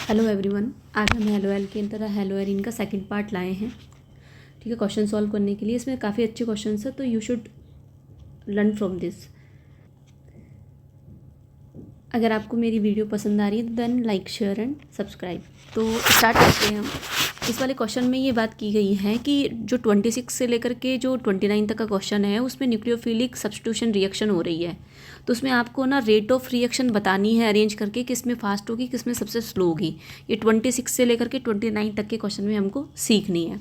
Hello everyone, आज हम hello L की तरह हेलो एरिन का सेकंड पार्ट लाए हैं। ठीक है, क्वेश्चन सॉल्व करने के लिए। इसमें काफ़ी अच्छे क्वेश्चंस हैं, तो you should learn from this. अगर आपको मेरी वीडियो पसंद आ रही है तो then like share and subscribe. तो स्टार्ट करते हैं हम। इस वाले क्वेश्चन में ये बात की गई है कि जो 26 से लेकर के जो 29 तक का क्वेश्चन है उसमें न्यूक्लियोफिलिक सब्स्टिट्यूशन रिएक्शन हो रही है। तो उसमें आपको ना रेट ऑफ रिएक्शन बतानी है अरेंज करके, किस में फास्ट होगी किस में सबसे स्लो होगी। ये 26 से लेकर के 29 तक के क्वेश्चन में हमको सीखनी है।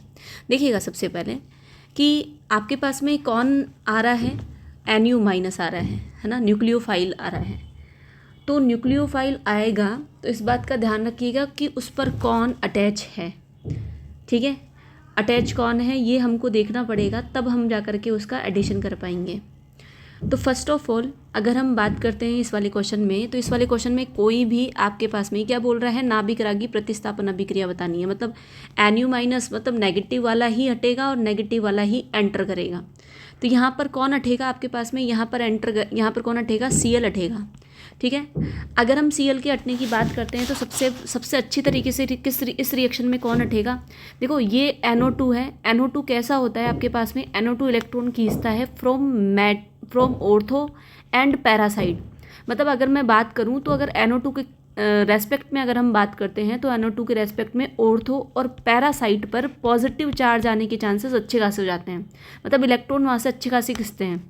देखिएगा, सबसे पहले कि आपके पास में कौन आ रहा है, NU माइनस आ रहा है ना, न्यूक्लियोफाइल आ रहा है। तो न्यूक्लियोफाइल आएगा तो इस बात का ध्यान रखिएगा कि उस पर कौन अटैच है। ठीक है, अटैच कौन है ये हमको देखना पड़ेगा, तब हम जा कर के उसका एडिशन कर पाएंगे। तो फर्स्ट ऑफ ऑल अगर हम बात करते हैं इस वाले क्वेश्चन में, तो इस वाले क्वेश्चन में कोई भी आपके पास में क्या बोल रहा है, नाभिक रागी प्रतिस्थापन अभिक्रिया बतानी है। मतलब NU माइनस मतलब नेगेटिव वाला ही हटेगा और नेगेटिव वाला ही एंटर करेगा। तो यहाँ पर कौन हटेगा आपके पास में, यहाँ पर कौन हटेगा, Cl हटेगा। ठीक है, अगर हम Cl के हटने की बात करते हैं तो सबसे अच्छी तरीके से इस रिएक्शन में कौन हटेगा। देखो, ये NO2 है। NO2 कैसा होता है आपके पास में, NO2 इलेक्ट्रॉन खींचता है फ्रॉम ऑर्थो एंड पैरासाइड। मतलब अगर मैं बात करूं तो अगर NO2 के रेस्पेक्ट में अगर हम बात करते हैं तो NO2 के रेस्पेक्ट में ऑर्थो और पैरासाइट पर पॉजिटिव चार्ज आने के चांसेस अच्छे खासे हो जाते हैं। मतलब इलेक्ट्रॉन वहाँ से अच्छे खासे खिंचते हैं।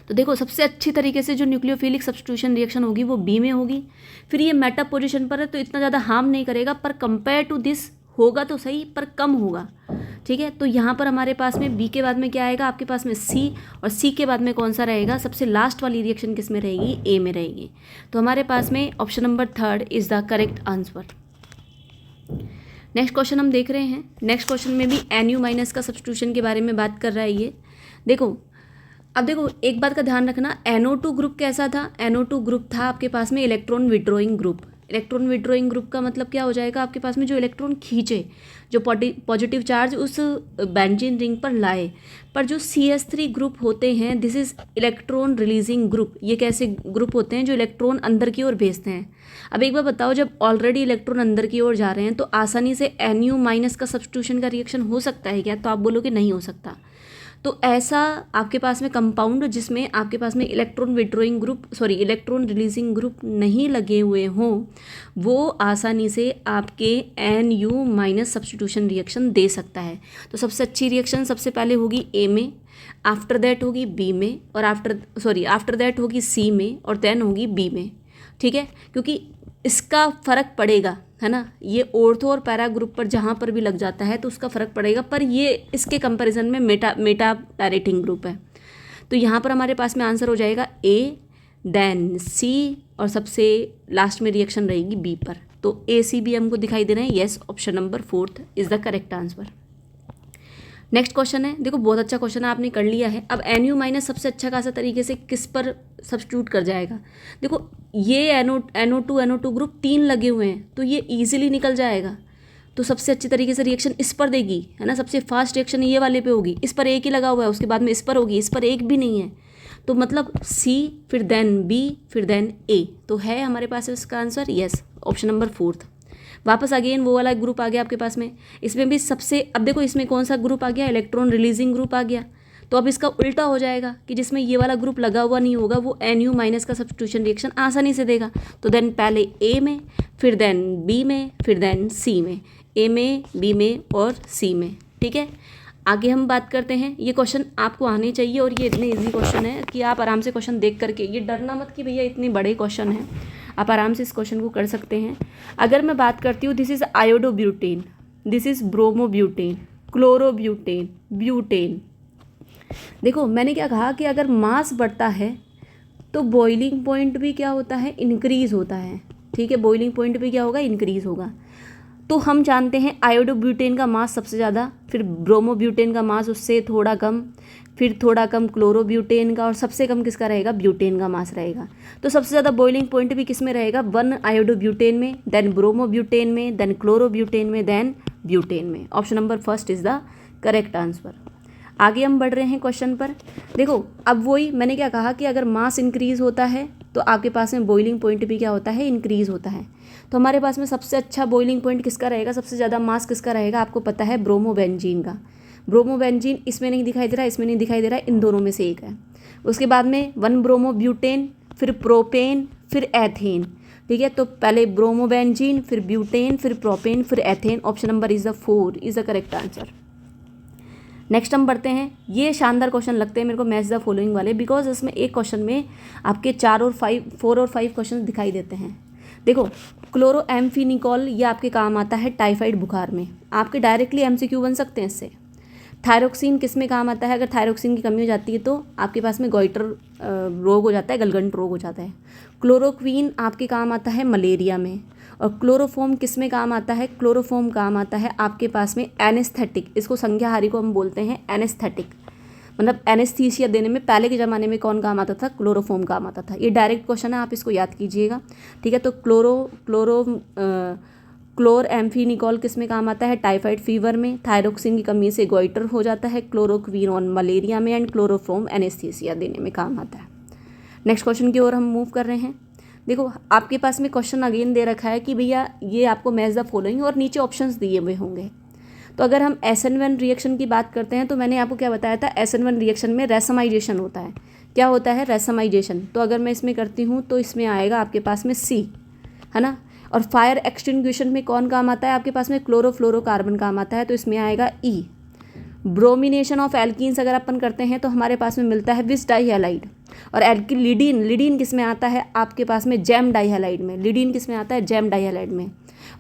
तो देखो, सबसे अच्छी तरीके से जो न्यूक्लियोफिलिक सब्स्टिट्यूशन रिएक्शन होगी वो बी में होगी। फिर ये मेटा पोजीशन पर है तो इतना ज़्यादा हार्म नहीं करेगा, पर कंपेयर टू दिस होगा तो सही पर कम होगा। ठीक है, तो यहाँ पर हमारे पास में बी के बाद में क्या आएगा, आपके पास में सी, और सी के बाद में कौन सा रहेगा, सबसे लास्ट वाली रिएक्शन किस में रहेगी, ए में रहेगी। तो हमारे पास में option number 3 is the correct answer. Next question हम देख रहे हैं। नेक्स्ट क्वेश्चन में भी NU माइनस का सब्स्टिट्यूशन के बारे में बात कर रहा है ये। देखो, अब देखो एक बात का ध्यान रखना, NO2 ग्रुप कैसा था, NO2 ग्रुप था आपके पास में electron withdrawing group. Electron withdrawing group का मतलब क्या हो जाएगा, आपके पास में जो इलेक्ट्रॉन खींचे, जो पॉजिटिव चार्ज उस बेंजीन रिंग पर लाए। पर जो CH3 ग्रुप होते हैं, this is electron releasing group. ये कैसे ग्रुप होते हैं, जो इलेक्ट्रॉन अंदर की ओर भेजते हैं। अब एक बार बताओ, जब ऑलरेडी इलेक्ट्रॉन अंदर की ओर जा रहे हैं तो आसानी से NU माइनस का सब्स्टिट्यूशन का रिएक्शन हो सकता है क्या, तो आप बोलोगे नहीं हो सकता। तो ऐसा आपके पास में कंपाउंड जिसमें आपके पास में इलेक्ट्रॉन रिलीजिंग ग्रुप नहीं लगे हुए हों, वो आसानी से आपके NU माइनस सब्स्टिट्यूशन रिएक्शन दे सकता है। तो सबसे अच्छी रिएक्शन सबसे पहले होगी ए में, आफ्टर दैट होगी बी में, और आफ्टर दैट होगी सी में, और देन होगी बी में। ठीक है, क्योंकि इसका फ़र्क पड़ेगा, है ना। ये ऑर्थो और पैरा ग्रुप पर जहाँ पर भी लग जाता है तो उसका फ़र्क पड़ेगा, पर ये इसके कंपैरिजन में मेटा डायरेक्टिंग ग्रुप है। तो यहाँ पर हमारे पास में आंसर हो जाएगा ए, देन सी, और सबसे लास्ट में रिएक्शन रहेगी बी पर। तो ACB हमको दिखाई दे रहे हैं। Yes, option number 4 is the correct answer. Next question है, देखो बहुत अच्छा क्वेश्चन है, आपने कर लिया है। अब NU माइनस सबसे अच्छा खासा तरीके से किस पर सब्स्टिट्यूट कर जाएगा। देखो, ये NO2 ग्रुप 3 लगे हुए हैं तो ये ईजिली निकल जाएगा। तो सबसे अच्छी तरीके से रिएक्शन इस पर देगी, है ना। सबसे फास्ट रिएक्शन ये वाले पे होगी। इस पर एक ही लगा हुआ है, उसके बाद में इस पर होगी, इस पर एक भी नहीं है। तो मतलब C, फिर देन B, फिर देन A। तो है हमारे पास इसका आंसर येस, ऑप्शन नंबर 4। वापस अगेन वो वाला ग्रुप आ गया आपके पास में। इसमें भी सबसे, अब देखो इसमें कौन सा ग्रुप आ गया, इलेक्ट्रॉन रिलीजिंग ग्रुप आ गया। तो अब इसका उल्टा हो जाएगा कि जिसमें ये वाला ग्रुप लगा हुआ नहीं होगा वो NU माइनस का सब्स्टिट्यूशन रिएक्शन आसानी से देगा। तो देन पहले A में, फिर देन B में, फिर देन C में। A में, B में और C में। ठीक है, आगे हम बात करते हैं। ये क्वेश्चन आपको आने चाहिए और ये इतने इजी क्वेश्चन है कि आप आराम से क्वेश्चन देख करके, ये डरना मत कि भैया इतने बड़े क्वेश्चन हैं, आप आराम से इस क्वेश्चन को कर सकते हैं। अगर मैं बात करती हूँ, this is iodobutane, this is bromobutane, chlorobutane, butane. देखो मैंने क्या कहा कि अगर मास बढ़ता है तो बॉइलिंग पॉइंट भी क्या होता है, इंक्रीज़ होता है। ठीक है, बॉइलिंग पॉइंट भी क्या होगा, इंक्रीज़ होगा। तो हम जानते हैं आयोडोब्यूटेन का मास सबसे ज़्यादा, फिर ब्रोमोब्यूटेन का मास उससे थोड़ा कम, फिर थोड़ा कम क्लोरोब्यूटेन का, और सबसे कम किसका रहेगा, ब्यूटेन का मास रहेगा। तो सबसे ज़्यादा बॉइलिंग पॉइंट भी किस में रहेगा, 1 आयोडोब्यूटेन में, देन ब्रोमोब्यूटेन में, देन क्लोरोब्यूटेन में, देन ब्यूटेन में। Option number 1 is the correct answer. आगे हम बढ़ रहे हैं क्वेश्चन पर। देखो अब वही मैंने क्या कहा कि अगर मास इंक्रीज़ होता है तो आपके पास में बॉइलिंग पॉइंट भी क्या होता है, इंक्रीज़ होता है। तो हमारे पास में सबसे अच्छा बॉइलिंग पॉइंट किसका रहेगा, सबसे ज़्यादा मास किसका रहेगा, आपको पता है ब्रोमोबेंजीन का। ब्रोमोबेंजीन इसमें नहीं दिखाई दे रहा, इसमें नहीं दिखाई दे रहा, इन दोनों में से एक है। उसके बाद में 1 ब्रोमोब्यूटेन, फिर प्रोपेन, फिर एथेन। ठीक है, तो पहले ब्रोमोबेंजीन, फिर ब्यूटेन, फिर प्रोपेन, फिर ethane. Option number is the 4 is the correct answer. Next हम बढ़ते हैं। ये शानदार क्वेश्चन लगते हैं मेरे को मैच द फॉलोइंग वाले, बिकॉज इसमें एक क्वेश्चन में आपके 4 और 5 क्वेश्चन दिखाई देते हैं। देखो, क्लोरोएम्फेनिकोल ये आपके काम आता है टाइफाइड बुखार में, आपके डायरेक्टली एमसीक्यू बन सकते हैं इससे। थायरोक्सिन किस में काम आता है, अगर थायरोक्सिन की कमी हो जाती है तो आपके पास में गोइटर रोग हो जाता है, गलगंट रोग हो जाता है। क्लोरोक्वीन आपके काम आता है मलेरिया में। और क्लोरोफॉर्म किस में काम आता है, क्लोरोफॉर्म काम आता है आपके पास में एनेस्थेटिक, इसको संज्ञाहारी को हम बोलते हैं एनेस्थेटिक, मतलब एनेस्थीसिया देने में पहले के ज़माने में कौन काम आता था, क्लोरोफॉर्म काम आता था। ये डायरेक्ट क्वेश्चन है, आप इसको याद कीजिएगा। ठीक है, तो क्लोरएम्फेनिकोल किस में काम आता है, टाइफाइड फीवर में। थायरोक्सिन की कमी से गोइटर हो जाता है। क्लोरोक्वीन ऑन मलेरिया में। एंड क्लोरोफॉर्म एनेस्थीसिया देने में काम आता है। नेक्स्ट क्वेश्चन की ओर हम मूव कर रहे हैं। देखो, आपके पास में क्वेश्चन अगेन दे रखा है कि भैया ये आपको मैच द फॉलोइंग, और नीचे ऑप्शंस दिए हुए होंगे। तो अगर हम SN1 रिएक्शन की बात करते हैं तो मैंने आपको क्या बताया था, SN1 रिएक्शन में रेसमाइजेशन होता है। क्या होता है, रेसमाइजेशन। तो अगर मैं इसमें करती हूँ तो इसमें आएगा आपके पास में C, है ना। और फायर एक्सटिंग्विशन में कौन काम आता है आपके पास में, क्लोरोफ्लोरोकार्बन काम आता है, तो इसमें आएगा E। ब्रोमिनेशन ऑफ एल्कीन्स अगर अपन करते हैं तो हमारे पास में मिलता है विस डाइहैलाइड। और एल्किलिडीन, लिडीन किस में आता है आपके पास में, जैम डाइहैलाइड में। लिडीन किस में आता है, जैम डाइहैलाइड में।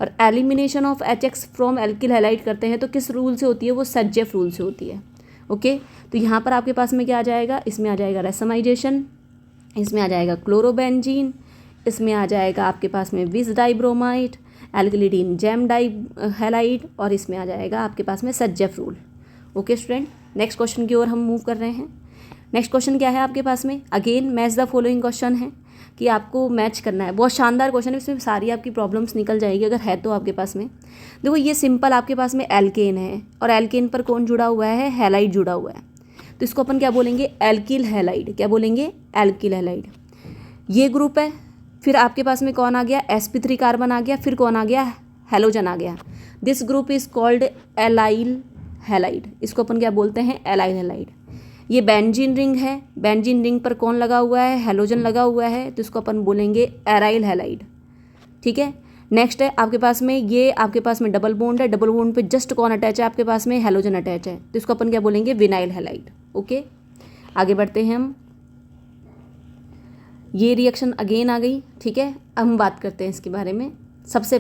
और elimination of HX from alkyl halide करते हैं तो किस रूल से होती है, वो सज्जेफ रूल से होती है। ओके, तो यहाँ पर आपके पास में क्या आ जाएगा, इसमें आ जाएगा रेसमाइजेशन, इसमें आ जाएगा क्लोरोबेंजीन, इसमें आ जाएगा आपके पास में विस डाइब्रोमाइड, एल्किलिडीन जैम डाइहैलाइड, और इसमें आ जाएगा आपके पास में Saytzeff rule. Okay student, next question की ओर हम मूव कर रहे हैं। नेक्स्ट क्वेश्चन क्या है आपके पास में, again match the following question है कि आपको मैच करना है। बहुत शानदार क्वेश्चन है, इसमें सारी आपकी प्रॉब्लम्स निकल जाएगी अगर है तो आपके पास में। देखो, ये सिंपल आपके पास में एल्केन है, और एल्केन पर कौन जुड़ा हुआ है, हैलाइड जुड़ा हुआ है। तो इसको अपन क्या बोलेंगे, एल्किल हैलाइड। क्या बोलेंगे, एल्किल हैलाइड। ये ग्रुप है, फिर आपके पास में कौन आ गया, sp3 कार्बन आ गया, फिर कौन आ गया, हेलोजन आ गया। This group is called allyl halide. इसको अपन क्या बोलते हैं, एलाइल हैलाइड। ये बेंजीन रिंग है, बेंजीन रिंग पर कौन लगा हुआ है, हेलोजन लगा हुआ है, तो इसको अपन बोलेंगे एराइल हैलाइड। ठीक है, नेक्स्ट है आपके पास में, ये आपके पास में डबल बॉन्ड है, डबल बॉन्ड पे जस्ट कौन अटैच है आपके पास में, हेलोजन अटैच है, तो इसको अपन क्या बोलेंगे, विनाइल हैलाइड। ओके, आगे बढ़ते हैं हम। ये रिएक्शन अगेन आ गई। ठीक है, अब हम बात करते हैं इसके बारे में। सबसे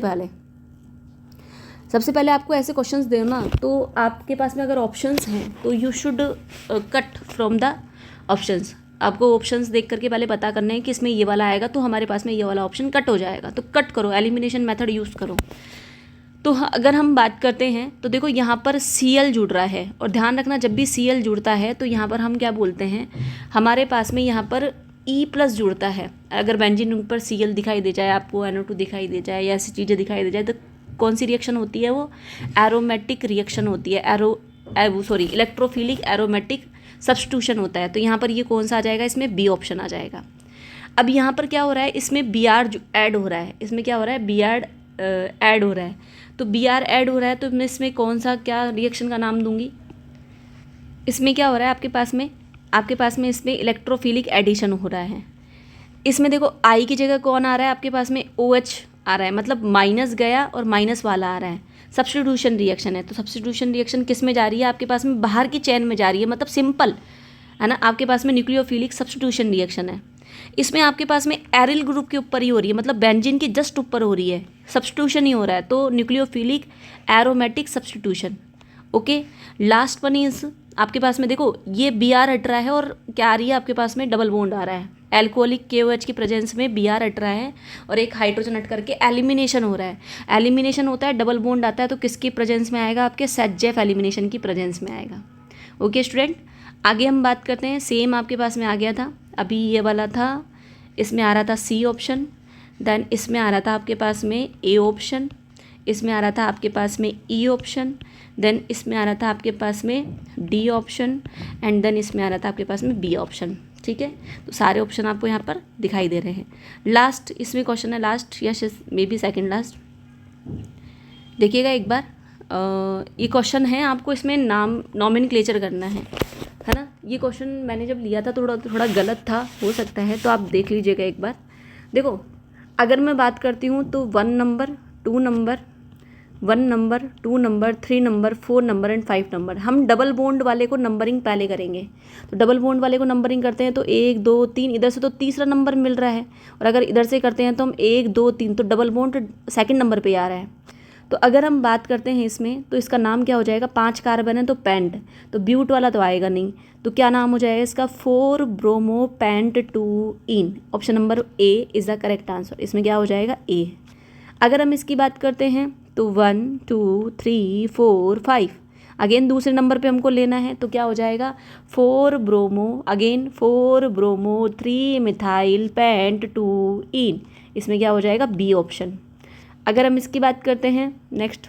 पहले आपको ऐसे क्वेश्चंस देना, तो आपके पास में अगर ऑप्शंस हैं तो you should cut from the options. आपको ऑप्शंस देख करके पहले पता करना है कि इसमें ये वाला आएगा तो हमारे पास में ये वाला ऑप्शन कट हो जाएगा, तो कट करो, एलिमिनेशन मेथड यूज़ करो। तो अगर हम बात करते हैं तो देखो, यहाँ पर Cl जुड़ रहा है, और ध्यान रखना जब भी Cl जुड़ता है तो यहाँ पर हम क्या बोलते हैं, हमारे पास में यहाँ पर E+ जुड़ता है। अगर बेंजीन रिंग पर Cl दिखाई दे जाए, आपको NO2 दिखाई दे जाए, या ऐसी चीज़ें दिखाई दे जाए, तो कौन सी रिएक्शन होती है, वो एरोमेटिक रिएक्शन होती है। इलेक्ट्रोफिलिक एरोमेटिक सब्स्टिट्यूशन होता है। तो यहाँ पर ये कौन सा आ जाएगा, इसमें B ऑप्शन आ जाएगा। अब यहाँ पर क्या हो रहा है, इसमें Br ऐड हो रहा है, इसमें क्या हो रहा है, Br ऐड हो रहा है। तो Br ऐड हो रहा है तो मैं इसमें कौन सा क्या रिएक्शन का नाम दूंगी, इसमें क्या हो रहा है आपके पास में इसमें इलेक्ट्रोफिलिक एडिशन हो रहा है। इसमें देखो, I की जगह कौन आ रहा है आपके पास में, OH आ रहा है, मतलब माइनस गया और माइनस वाला आ रहा है। सब्स्टिट्यूशन रिएक्शन है, तो सब्स्टिट्यूशन रिएक्शन किस में जा रही है आपके पास में, बाहर की चेन में जा रही है, मतलब सिंपल है ना। आपके पास में न्यूक्लियोफिलिक सब्स्टिट्यूशन रिएक्शन है। इसमें आपके पास में एरिल ग्रुप के ऊपर ही हो रही है, मतलब बेंजीन के जस्ट ऊपर हो रही है, सब्स्टिट्यूशन ही हो रहा है, तो nucleophilic aromatic substitution. Okay, last one is आपके पास में देखो, ये Br हट रहा है और क्या आ रही है आपके पास में, डबल बॉन्ड आ रहा है। एल्कोहलिक KOH की प्रेजेंस में Br हट रहा है और एक हाइड्रोजन हट करके एलिमिनेशन हो रहा है। एलिमिनेशन होता है, डबल बॉन्ड आता है, तो किसकी प्रेजेंस में आएगा, आपके सज्जेफ एलिमिनेशन की प्रेजेंस में आएगा। ओके स्टूडेंट, आगे हम बात करते हैं। सेम आपके पास में आ गया था, अभी ये वाला था, इसमें आ रहा था C ऑप्शन, देन इसमें आ रहा था आपके पास में A ऑप्शन, इसमें आ रहा था आपके पास में E ऑप्शन, देन इसमें आ रहा था आपके पास में D ऑप्शन, एंड देन इसमें आ रहा था आपके पास में B ऑप्शन। ठीक है, तो सारे ऑप्शन आपको यहाँ पर दिखाई दे रहे हैं। लास्ट इसमें क्वेश्चन है, लास्ट या मे बी सेकेंड लास्ट, देखिएगा एक बार। ये क्वेश्चन है, आपको इसमें नॉमेनक्लेचर करना है ना। ये क्वेश्चन मैंने जब लिया था थोड़ा गलत था, हो सकता है, तो आप देख लीजिएगा एक बार। देखो, अगर मैं बात करती हूँ तो 1 number 2 number 1 number 2 number 3 number 4 number and 5 number, हम डबल बॉन्ड वाले को नंबरिंग पहले करेंगे। तो डबल बॉन्ड वाले को नंबरिंग करते हैं तो 1 2 3, इधर से तो तीसरा नंबर मिल रहा है, और अगर इधर से करते हैं तो हम 1 2 3, तो डबल बॉन्ड सेकंड नंबर पे आ रहा है। तो अगर हम बात करते हैं इसमें, तो इसका नाम क्या हो जाएगा, 5 कार्बन है तो पेंट, तो ब्यूट वाला तो आएगा नहीं, तो क्या नाम हो जाएगा इसका, 4 bromo paint 2 in. Option number A is the correct answer, इसमें क्या हो जाएगा, ए। अगर हम इसकी बात करते हैं तो 1 2 3 4 5, अगेन दूसरे नंबर पे हमको लेना है, तो क्या हो जाएगा, 4 bromo, again 4 bromo 3 methyl paint 2 इन, इसमें क्या हो जाएगा, बी ऑप्शन। अगर हम इसकी बात करते हैं नेक्स्ट,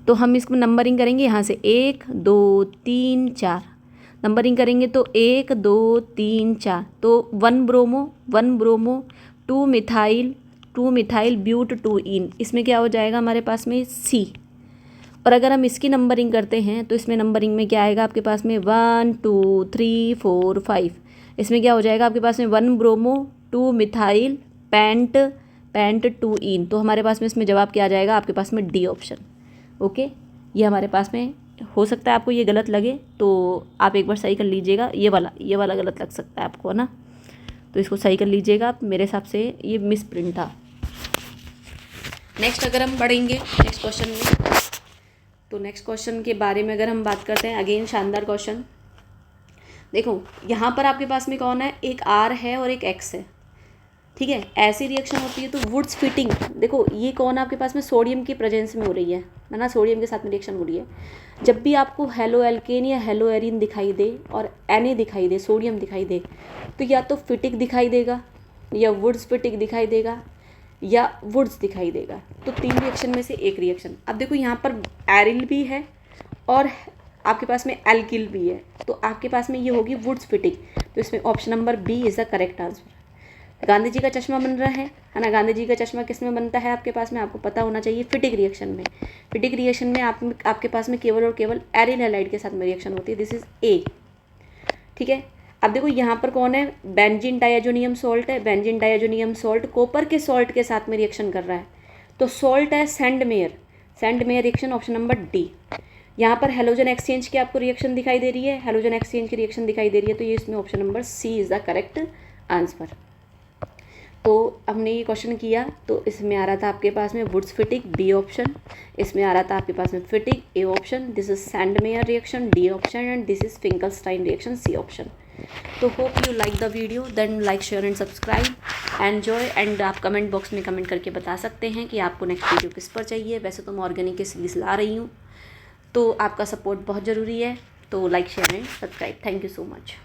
तो हम इसको नंबरिंग करेंगे यहाँ से 1 2 3 4, नंबरिंग करेंगे तो 1 2 3 4, तो 1 ब्रोमो 2 मिथाइल ब्यूट 2 इन, इसमें क्या हो जाएगा हमारे पास में, सी। और अगर हम इसकी नंबरिंग करते हैं तो इसमें नंबरिंग में क्या आएगा आपके पास में, 1 2 3 4 5, इसमें क्या हो जाएगा आपके पास में, 1 ब्रोमो 2 मिथाइल पेंट 2 इन, तो हमारे पास में इसमें जवाब क्या आ जाएगा आपके पास में, डी ऑप्शन। ओके, ये हमारे पास में, हो सकता है आपको ये गलत लगे तो आप एक बार सही कर लीजिएगा, ये वाला गलत लग सकता है आपको, है ना, तो इसको सही कर लीजिएगा आप, मेरे हिसाब से ये मिस प्रिंट था। नेक्स्ट अगर हम बढ़ेंगे नेक्स्ट क्वेश्चन में, तो नेक्स्ट क्वेश्चन के बारे में अगर हम बात करते हैं, अगेन शानदार क्वेश्चन। देखो यहाँ पर आपके पास में कौन है, एक आर है और एक एक्स है, ठीक है, ऐसी रिएक्शन होती है तो वुड्स फिटिंग। देखो ये कौन आपके पास में, सोडियम की प्रेजेंस में हो रही है ना, सोडियम के साथ में रिएक्शन हो रही है। जब भी आपको हेलो एल्केन या हेलो एरिन दिखाई दे और Na दिखाई दे, सोडियम दिखाई दे, तो या तो फिटिक दिखाई देगा, या वुड्स फिटिक दिखाई देगा, या वुड्स दिखाई देगा, तो 3 रिएक्शन में से एक रिएक्शन। अब देखो यहाँ पर एरिल भी है और आपके पास में एल्किल भी है, तो आपके पास में ये होगी वुड्स फिटिक, तो इसमें option number B is the correct answer. Gandhi ji का चश्मा बन रहा है ना, गांधी जी का चश्मा किस में बनता है आपके पास में, आपको पता होना चाहिए, फिटिक रिएक्शन में। फिटिक रिएक्शन में आपके पास में केवल और केवल एरिल हैलाइड के साथ में रिएक्शन होती है, दिस इज ए, ठीक है। अब देखो यहाँ पर कौन है, बेंजीन डायाजोनियम सॉल्ट है, बेंजीन डायाजोनियम सॉल्ट कॉपर के सॉल्ट के साथ में रिएक्शन कर रहा है, तो सॉल्ट है Sandmeyer reaction, option number D. यहाँ पर हेलोजन एक्सचेंज की आपको रिएक्शन दिखाई दे रही है, हेलोजन एक्सचेंज की रिएक्शन दिखाई दे रही है, तो ये इसमें option number C is the correct answer. तो हमने ये क्वेश्चन किया, तो इसमें आ रहा था आपके पास में वुड्स फिटिक, बी ऑप्शन, इसमें आ रहा था आपके पास में Fittig, A option, this is Sandmeyer reaction, D option, and this is Finkelstein reaction, C option. तो hope you like the video, then like share and subscribe, enjoy, and आप comment box में comment करके बता सकते हैं कि आपको next video किस पर चाहिए। वैसे तो मैं ऑर्गेनिक की सीरीज ला रही हूँ, तो आपका सपोर्ट बहुत ज़रूरी है, तो like share and subscribe. Thank you so much.